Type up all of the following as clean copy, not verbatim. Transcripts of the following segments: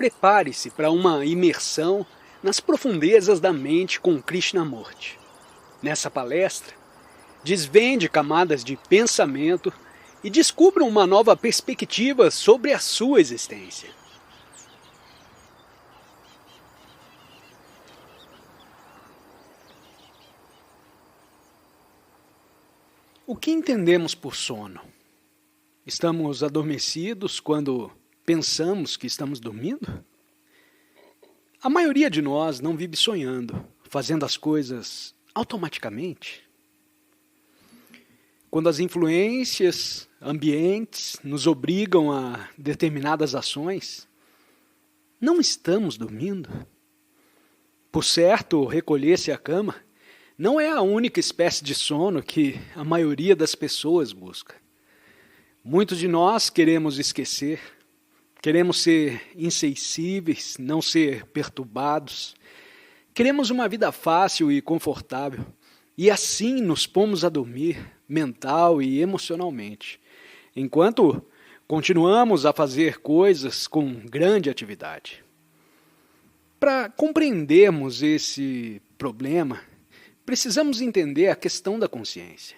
Prepare-se para uma imersão nas profundezas da mente com Krishnamurti. Nessa palestra, desvende camadas de pensamento e descubra uma nova perspectiva sobre a sua existência. O que entendemos por sono? Estamos adormecidos quando pensamos que estamos dormindo? A maioria de nós não vive sonhando, fazendo as coisas automaticamente. Quando as influências ambientes nos obrigam a determinadas ações, não estamos dormindo. Por certo, recolher-se à cama não é a única espécie de sono que a maioria das pessoas busca. Muitos de nós queremos esquecer, queremos ser insensíveis, não ser perturbados. Queremos uma vida fácil e confortável, e assim nos pomos a dormir, mental e emocionalmente, enquanto continuamos a fazer coisas com grande atividade. Para compreendermos esse problema, precisamos entender a questão da consciência.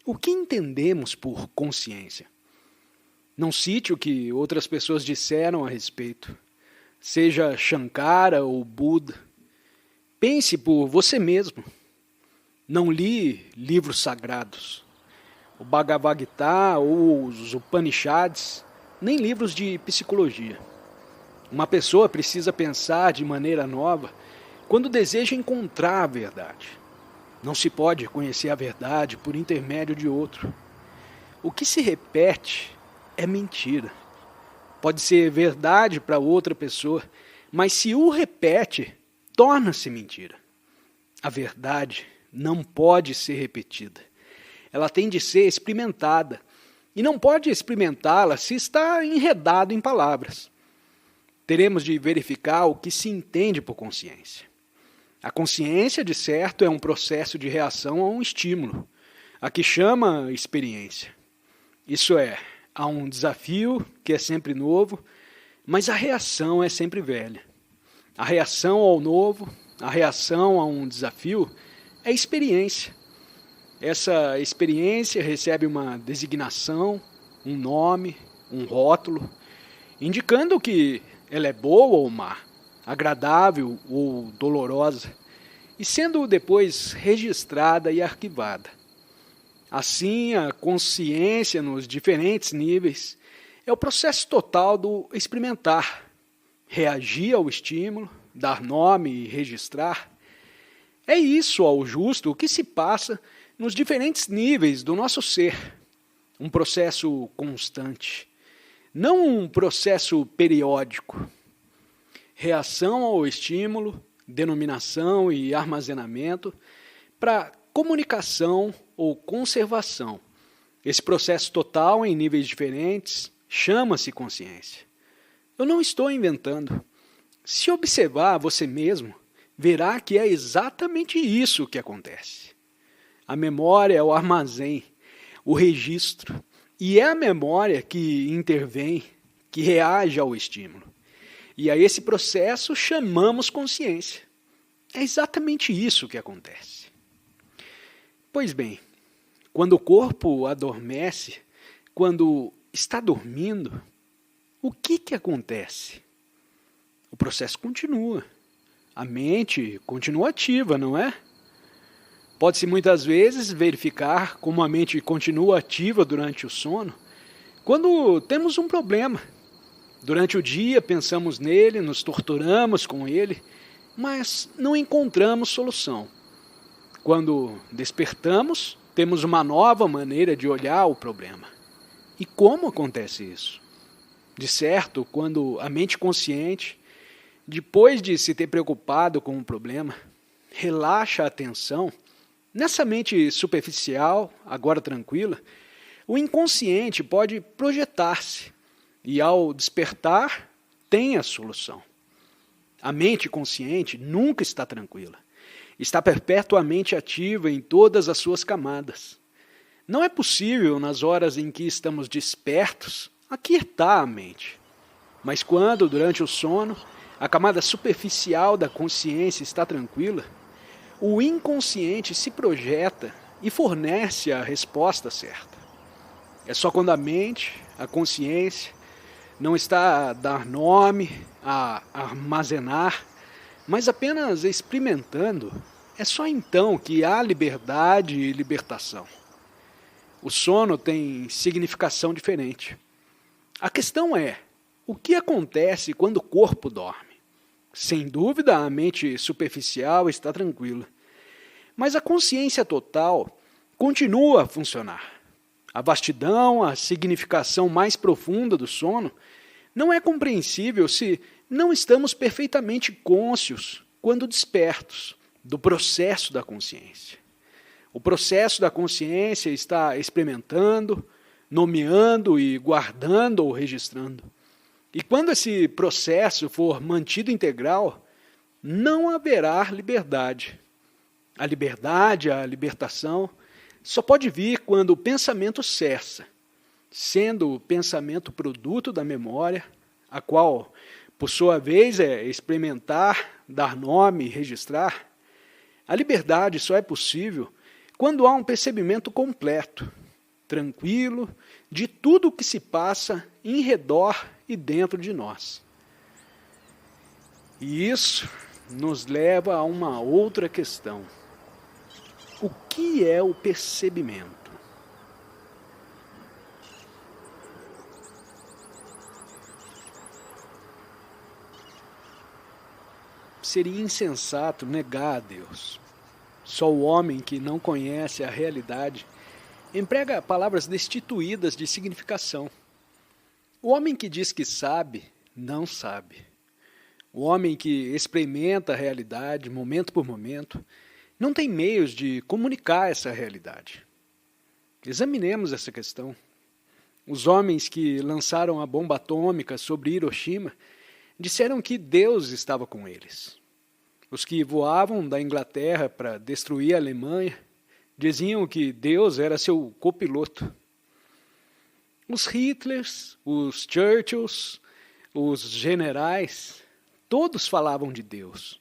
O que entendemos por consciência? Não cite o que outras pessoas disseram a respeito, seja Shankara ou Buda. Pense por você mesmo. Não li livros sagrados, o Bhagavad Gita ou os Upanishads, nem livros de psicologia. Uma pessoa precisa pensar de maneira nova quando deseja encontrar a verdade. Não se pode conhecer a verdade por intermédio de outro. O que se repete é mentira. Pode ser verdade para outra pessoa, mas se o repete, torna-se mentira. A verdade não pode ser repetida. Ela tem de ser experimentada. E não pode experimentá-la se está enredado em palavras. Teremos de verificar o que se entende por consciência. A consciência, de certo, é um processo de reação a um estímulo, a que chama experiência. Isso é, há um desafio que é sempre novo, mas a reação é sempre velha. A reação ao novo, a reação a um desafio, é experiência. Essa experiência recebe uma designação, um nome, um rótulo, indicando que ela é boa ou má, agradável ou dolorosa, e sendo depois registrada e arquivada. Assim, a consciência nos diferentes níveis é o processo total do experimentar, reagir ao estímulo, dar nome e registrar. É isso, ao justo, o que se passa nos diferentes níveis do nosso ser. Um processo constante, não um processo periódico. Reação ao estímulo, denominação e armazenamento para comunicação ou conservação. Esse processo total em níveis diferentes chama-se consciência. Eu não estou inventando. Se observar você mesmo, verá que é exatamente isso que acontece. A memória é o armazém, o registro, e é a memória que intervém, que reage ao estímulo. E a esse processo chamamos consciência. É exatamente isso que acontece. Pois bem, quando o corpo adormece, quando está dormindo, o que acontece? O processo continua. A mente continua ativa, não é? Pode-se muitas vezes verificar como a mente continua ativa durante o sono quando temos um problema. Durante o dia pensamos nele, nos torturamos com ele, mas não encontramos solução. Quando despertamos, temos uma nova maneira de olhar o problema. E como acontece isso? De certo, quando a mente consciente, depois de se ter preocupado com o problema, relaxa a atenção, nessa mente superficial, agora tranquila, o inconsciente pode projetar-se e, ao despertar, tem a solução. A mente consciente nunca está tranquila. Está perpetuamente ativa em todas as suas camadas. Não é possível, nas horas em que estamos despertos, aquietar a mente. Mas quando, durante o sono, a camada superficial da consciência está tranquila, o inconsciente se projeta e fornece a resposta certa. É só quando a mente, a consciência, não está a dar nome, a armazenar, mas apenas experimentando, é só então que há liberdade e libertação. O sono tem significação diferente. A questão é, o que acontece quando o corpo dorme? Sem dúvida, a mente superficial está tranquila, mas a consciência total continua a funcionar. A vastidão, a significação mais profunda do sono não é compreensível se não estamos perfeitamente cônscios quando despertos do processo da consciência. O processo da consciência está experimentando, nomeando e guardando ou registrando. E quando esse processo for mantido integral, não haverá liberdade. A liberdade, a libertação, só pode vir quando o pensamento cessa, sendo o pensamento produto da memória, a qual, por sua vez, é experimentar, dar nome e registrar. A liberdade só é possível quando há um percebimento completo, tranquilo, de tudo o que se passa em redor e dentro de nós. E isso nos leva a uma outra questão. O que é o percebimento? Seria insensato negar a Deus. Só o homem que não conhece a realidade emprega palavras destituídas de significação. O homem que diz que sabe, não sabe. O homem que experimenta a realidade, momento por momento, não tem meios de comunicar essa realidade. Examinemos essa questão. Os homens que lançaram a bomba atômica sobre Hiroshima disseram que Deus estava com eles. Os que voavam da Inglaterra para destruir a Alemanha diziam que Deus era seu copiloto. Os Hitlers, os Churchills, os generais, todos falavam de Deus.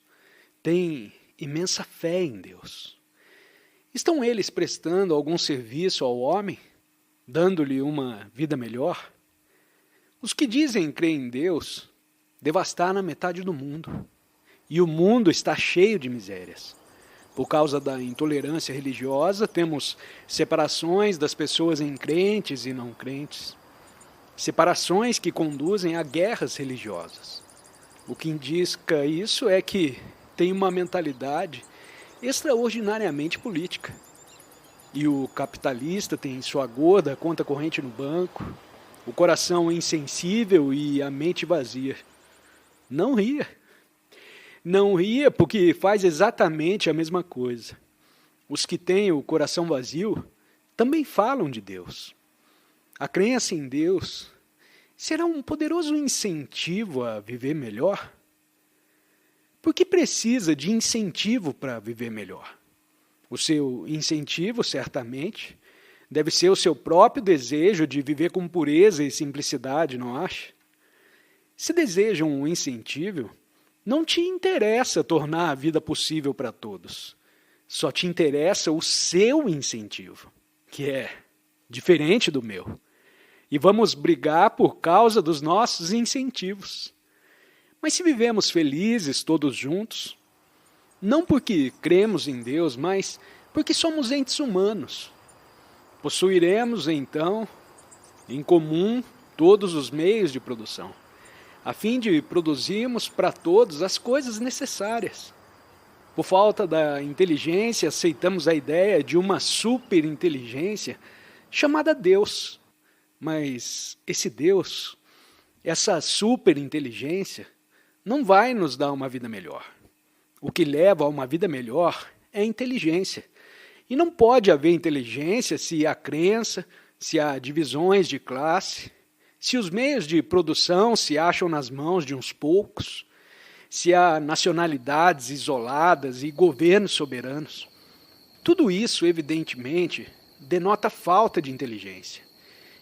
Têm imensa fé em Deus. Estão eles prestando algum serviço ao homem, dando-lhe uma vida melhor? Os que dizem crer em Deus devastaram a metade do mundo. E o mundo está cheio de misérias. Por causa da intolerância religiosa, temos separações das pessoas em crentes e não crentes. Separações que conduzem a guerras religiosas. O que indica isso é que tem uma mentalidade extraordinariamente política. E o capitalista tem sua gorda conta corrente no banco, o coração insensível e a mente vazia. Não ria. Não ria porque faz exatamente a mesma coisa. Os que têm o coração vazio também falam de Deus. A crença em Deus será um poderoso incentivo a viver melhor? Por que precisa de incentivo para viver melhor? O seu incentivo, certamente, deve ser o seu próprio desejo de viver com pureza e simplicidade, não acha? Se deseja um incentivo, não te interessa tornar a vida possível para todos. Só te interessa o seu incentivo, que é diferente do meu. E vamos brigar por causa dos nossos incentivos. Mas se vivemos felizes todos juntos, não porque cremos em Deus, mas porque somos entes humanos, possuiremos então em comum todos os meios de produção, a fim de produzirmos para todos as coisas necessárias. Por falta da inteligência, aceitamos a ideia de uma superinteligência chamada Deus. Mas esse Deus, essa superinteligência, não vai nos dar uma vida melhor. O que leva a uma vida melhor é a inteligência. E não pode haver inteligência se há crença, se há divisões de classe, se os meios de produção se acham nas mãos de uns poucos, se há nacionalidades isoladas e governos soberanos. Tudo isso, evidentemente, denota falta de inteligência.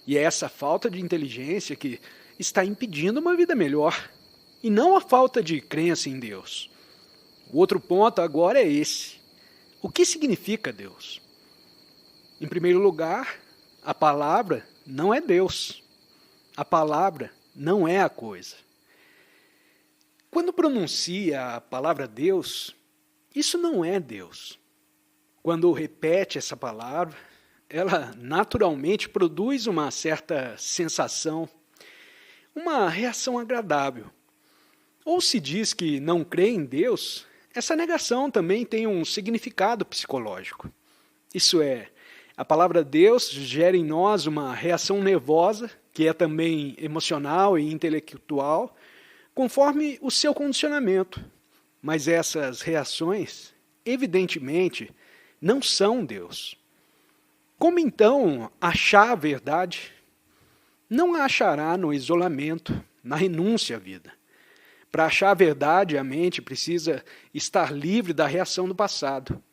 E é essa falta de inteligência que está impedindo uma vida melhor, e não a falta de crença em Deus. O outro ponto agora é esse. O que significa Deus? Em primeiro lugar, a palavra não é Deus. A palavra não é a coisa. Quando pronuncia a palavra Deus, isso não é Deus. Quando repete essa palavra, ela naturalmente produz uma certa sensação, uma reação agradável. Ou se diz que não crê em Deus, essa negação também tem um significado psicológico. Isso é, a palavra Deus gera em nós uma reação nervosa, que é também emocional e intelectual, conforme o seu condicionamento. Mas essas reações, evidentemente, não são Deus. Como então achar a verdade? Não a achará no isolamento, na renúncia à vida. Para achar a verdade, a mente precisa estar livre da reação do passado.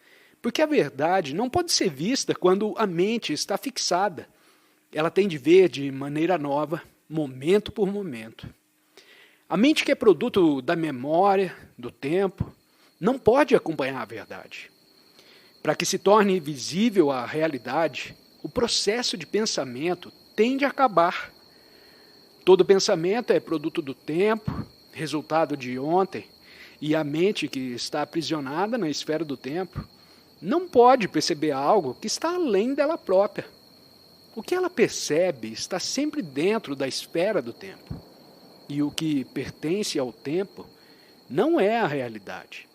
Porque a verdade não pode ser vista quando a mente está fixada. Ela tem de ver de maneira nova, momento por momento. A mente que é produto da memória, do tempo, não pode acompanhar a verdade. Para que se torne visível a realidade, o processo de pensamento tende a acabar. Todo pensamento é produto do tempo, resultado de ontem, e a mente que está aprisionada na esfera do tempo não pode perceber algo que está além dela própria. O que ela percebe está sempre dentro da esfera do tempo, e o que pertence ao tempo não é a realidade.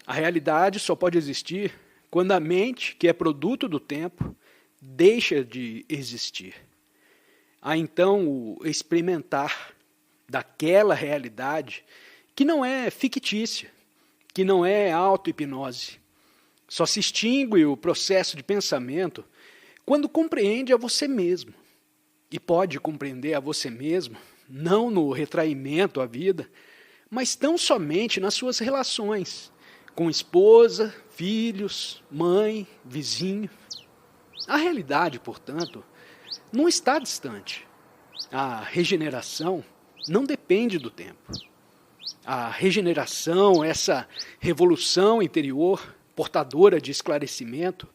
A realidade só pode existir quando a mente, que é produto do tempo, deixa de existir. Há então o experimentar daquela realidade que não é fictícia, que não é auto-hipnose. Só se extingue o processo de pensamento quando compreende a você mesmo. E pode compreender a você mesmo, não no retraimento à vida, mas tão somente nas suas relações, com esposa, filhos, mãe, vizinho. A realidade, portanto, não está distante. A regeneração não depende do tempo. A regeneração, essa revolução interior, portadora de esclarecimento,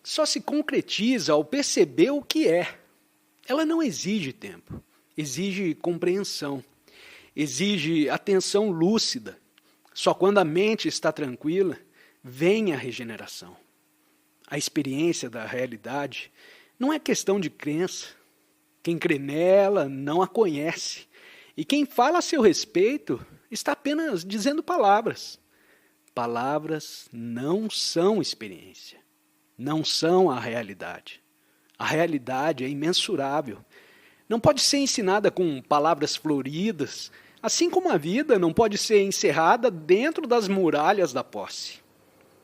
só se concretiza ao perceber o que é. Ela não exige tempo, exige compreensão, exige atenção lúcida. Só quando a mente está tranquila, vem a regeneração. A experiência da realidade não é questão de crença. Quem crê nela não a conhece. E quem fala a seu respeito está apenas dizendo palavras. Palavras não são experiência, não são a realidade. A realidade é imensurável. Não pode ser ensinada com palavras floridas, assim como a vida não pode ser encerrada dentro das muralhas da posse.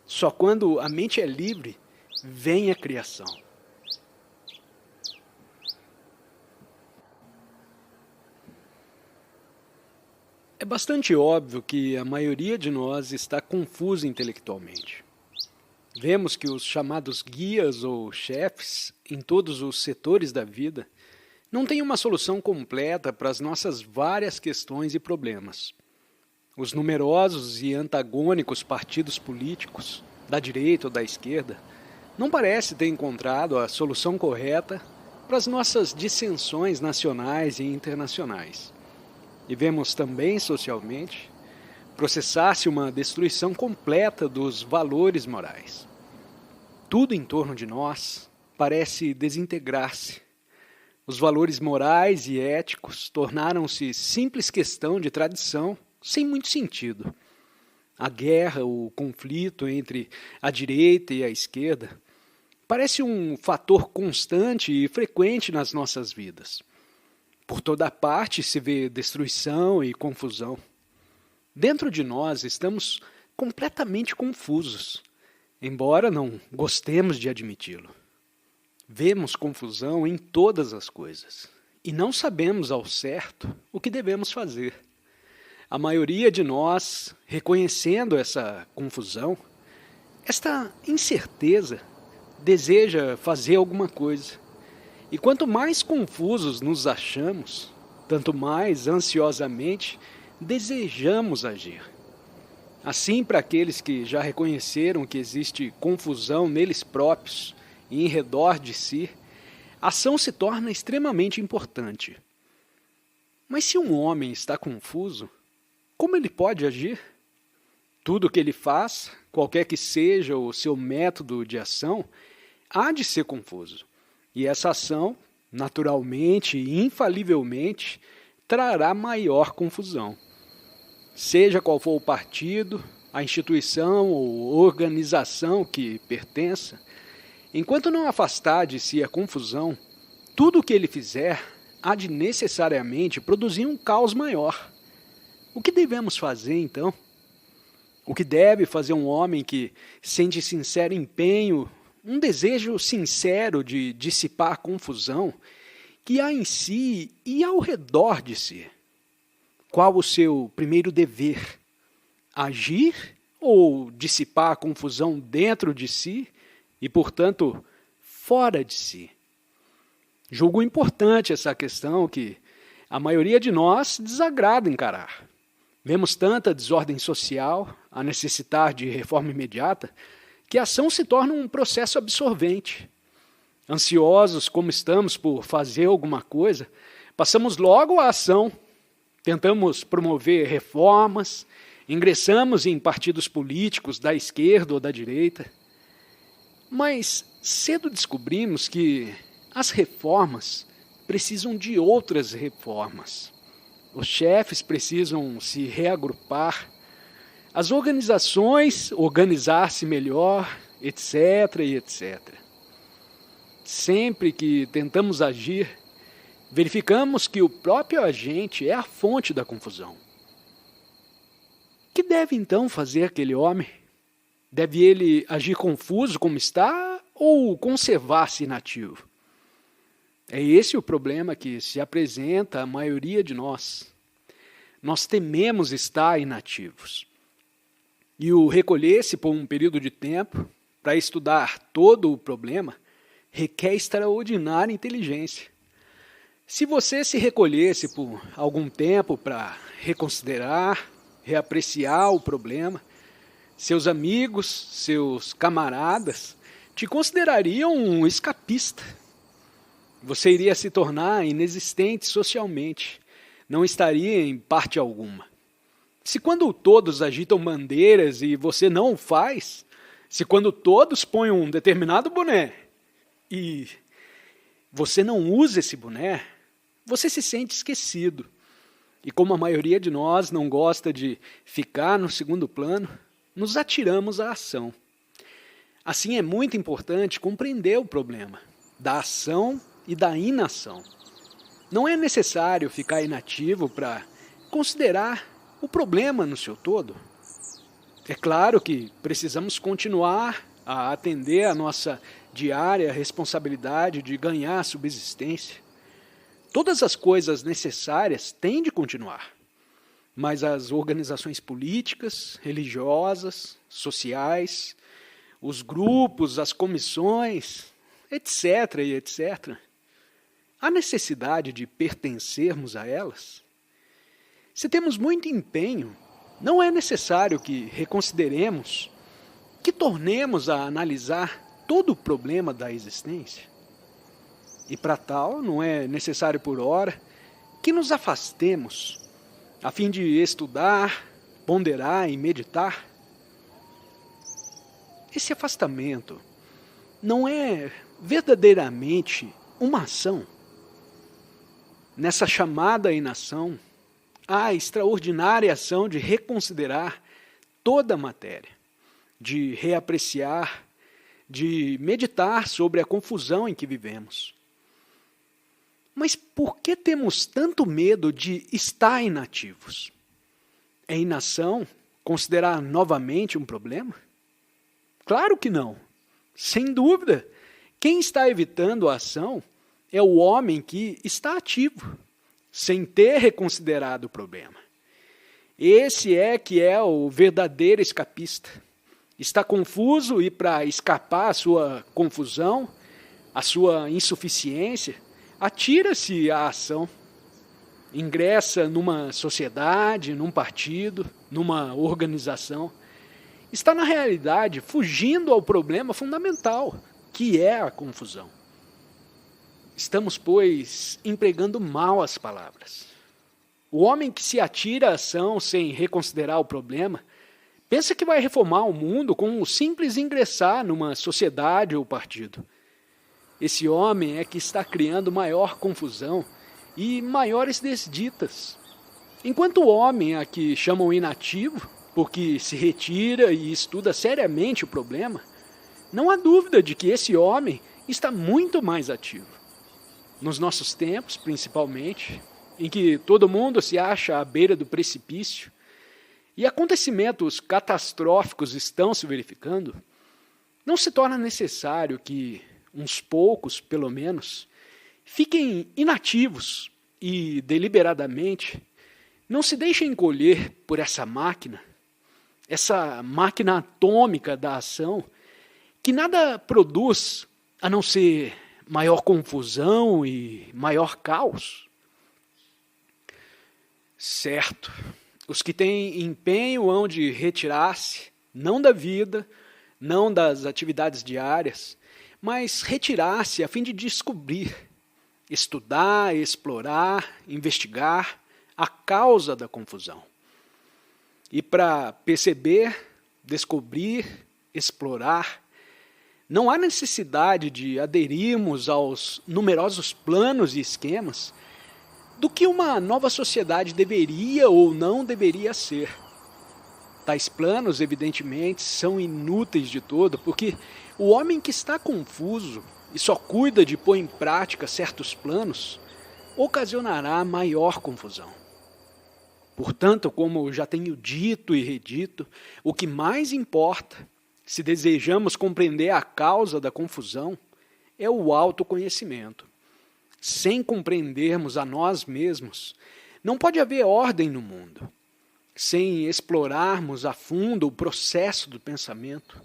Só quando a mente é livre, vem a criação. É bastante óbvio que a maioria de nós está confusa intelectualmente. Vemos que os chamados guias ou chefes, em todos os setores da vida, não têm uma solução completa para as nossas várias questões e problemas. Os numerosos e antagônicos partidos políticos, da direita ou da esquerda, não parecem ter encontrado a solução correta para as nossas dissensões nacionais e internacionais. E vemos também, socialmente, processar-se uma destruição completa dos valores morais. Tudo em torno de nós parece desintegrar-se. Os valores morais e éticos tornaram-se simples questão de tradição, sem muito sentido. A guerra, o conflito entre a direita e a esquerda, parece um fator constante e frequente nas nossas vidas. Por toda parte se vê destruição e confusão. Dentro de nós estamos completamente confusos, embora não gostemos de admiti-lo. Vemos confusão em todas as coisas e não sabemos ao certo o que devemos fazer. A maioria de nós, reconhecendo essa confusão, esta incerteza, deseja fazer alguma coisa. E quanto mais confusos nos achamos, tanto mais ansiosamente desejamos agir. Assim, para aqueles que já reconheceram que existe confusão neles próprios e em redor de si, a ação se torna extremamente importante. Mas se um homem está confuso, como ele pode agir? Tudo o que ele faz, qualquer que seja o seu método de ação, há de ser confuso. E essa ação, naturalmente e infalivelmente, trará maior confusão. Seja qual for o partido, a instituição ou organização que pertença, enquanto não afastar de si a confusão, tudo o que ele fizer há de necessariamente produzir um caos maior. O que devemos fazer, então? O que deve fazer um homem que sente sincero empenho, um desejo sincero de dissipar a confusão que há em si e ao redor de si? Qual o seu primeiro dever? Agir ou dissipar a confusão dentro de si e, portanto, fora de si? Julgo importante essa questão que a maioria de nós desagrada encarar. Vemos tanta desordem social, a necessitar de reforma imediata, que a ação se torna um processo absorvente. Ansiosos como estamos por fazer alguma coisa, passamos logo à ação. Tentamos promover reformas, ingressamos em partidos políticos da esquerda ou da direita. Mas cedo descobrimos que as reformas precisam de outras reformas. Os chefes precisam se reagrupar, as organizações organizar-se melhor, etc. e etc. Sempre que tentamos agir, verificamos que o próprio agente é a fonte da confusão. Que deve então fazer aquele homem? Deve ele agir confuso como está ou conservar-se inativo? É esse o problema que se apresenta à maioria de nós. Nós tememos estar inativos. E o recolher-se por um período de tempo para estudar todo o problema requer extraordinária inteligência. Se você se recolhesse por algum tempo para reconsiderar, reapreciar o problema, seus amigos, seus camaradas te considerariam um escapista. Você iria se tornar inexistente socialmente, não estaria em parte alguma. Se quando todos agitam bandeiras e você não o faz, se quando todos põem um determinado boné e você não usa esse boné, você se sente esquecido. E como a maioria de nós não gosta de ficar no segundo plano, nos atiramos à ação. Assim é muito importante compreender o problema da ação e da inação. Não é necessário ficar inativo para considerar o problema no seu todo. É claro que precisamos continuar a atender a nossa diária responsabilidade de ganhar subsistência. Todas as coisas necessárias têm de continuar, mas as organizações políticas, religiosas, sociais, os grupos, as comissões, etc. e etc., há necessidade de pertencermos a elas? Se temos muito empenho, não é necessário que reconsideremos, que tornemos a analisar todo o problema da existência? E para tal, não é necessário por ora que nos afastemos, a fim de estudar, ponderar e meditar? Esse afastamento não é verdadeiramente uma ação? Nessa chamada inação, há a extraordinária ação de reconsiderar toda a matéria, de reapreciar, de meditar sobre a confusão em que vivemos. Mas por que temos tanto medo de estar inativos? É inação considerar novamente um problema? Claro que não. Sem dúvida. Quem está evitando a ação é o homem que está ativo, sem ter reconsiderado o problema. Esse é que é o verdadeiro escapista. Está confuso e, para escapar à sua confusão, a sua insuficiência, atira-se à ação. Ingressa numa sociedade, num partido, numa organização. Está, na realidade, fugindo ao problema fundamental, que é a confusão. Estamos, pois, empregando mal as palavras. O homem que se atira à ação sem reconsiderar o problema, pensa que vai reformar o mundo com o simples ingressar numa sociedade ou partido. Esse homem é que está criando maior confusão e maiores desditas. Enquanto o homem a que chamam inativo, porque se retira e estuda seriamente o problema, não há dúvida de que esse homem está muito mais ativo. Nos nossos tempos, principalmente, em que todo mundo se acha à beira do precipício e acontecimentos catastróficos estão se verificando, não se torna necessário que uns poucos, pelo menos, fiquem inativos e, deliberadamente, não se deixem encolher por essa máquina atômica da ação, que nada produz a não ser maior confusão e maior caos. Certo, os que têm empenho hão de retirar-se, não da vida, não das atividades diárias, mas retirar-se a fim de descobrir, estudar, explorar, investigar a causa da confusão. E para perceber, descobrir, explorar, não há necessidade de aderirmos aos numerosos planos e esquemas do que uma nova sociedade deveria ou não deveria ser. Tais planos, evidentemente, são inúteis de todo, porque o homem que está confuso e só cuida de pôr em prática certos planos, ocasionará maior confusão. Portanto, como já tenho dito e redito, o que mais importa, se desejamos compreender a causa da confusão, é o autoconhecimento. Sem compreendermos a nós mesmos, não pode haver ordem no mundo. Sem explorarmos a fundo o processo do pensamento,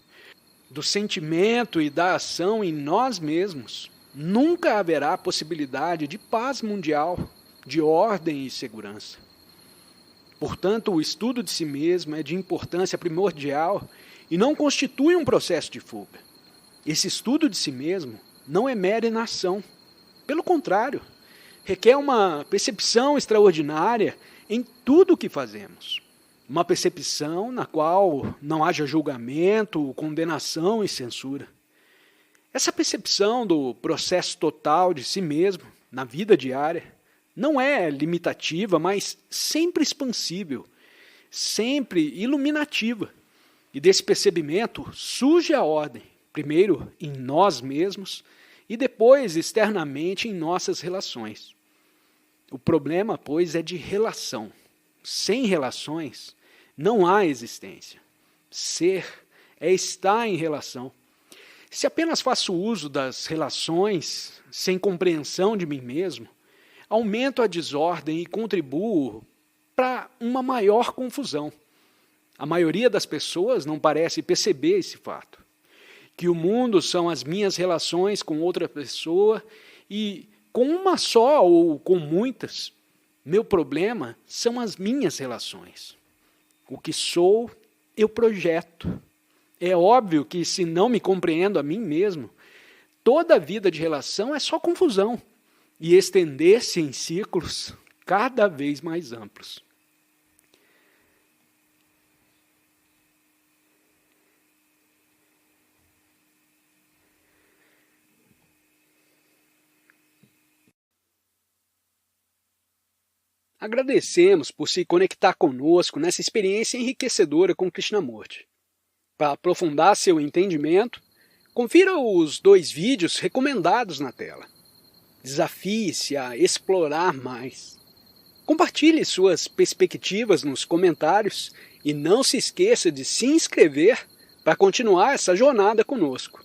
do sentimento e da ação em nós mesmos, nunca haverá possibilidade de paz mundial, de ordem e segurança. Portanto, o estudo de si mesmo é de importância primordial e não constitui um processo de fuga. Esse estudo de si mesmo não é mera inação. Pelo contrário, requer uma percepção extraordinária em tudo o que fazemos. Uma percepção na qual não haja julgamento, condenação e censura. Essa percepção do processo total de si mesmo na vida diária não é limitativa, mas sempre expansível, sempre iluminativa. E desse percebimento surge a ordem, primeiro em nós mesmos e depois externamente em nossas relações. O problema, pois, é de relação. Sem relações, não há existência. Ser é estar em relação. Se apenas faço uso das relações, sem compreensão de mim mesmo, aumento a desordem e contribuo para uma maior confusão. A maioria das pessoas não parece perceber esse fato. Que o mundo são as minhas relações com outra pessoa e com uma só ou com muitas, meu problema são as minhas relações. O que sou, eu projeto. É óbvio que se não me compreendo a mim mesmo, toda a vida de relação é só confusão e estender-se em círculos cada vez mais amplos. Agradecemos por se conectar conosco nessa experiência enriquecedora com Krishnamurti. Para aprofundar seu entendimento, confira os 2 vídeos recomendados na tela. Desafie-se a explorar mais. Compartilhe suas perspectivas nos comentários e não se esqueça de se inscrever para continuar essa jornada conosco.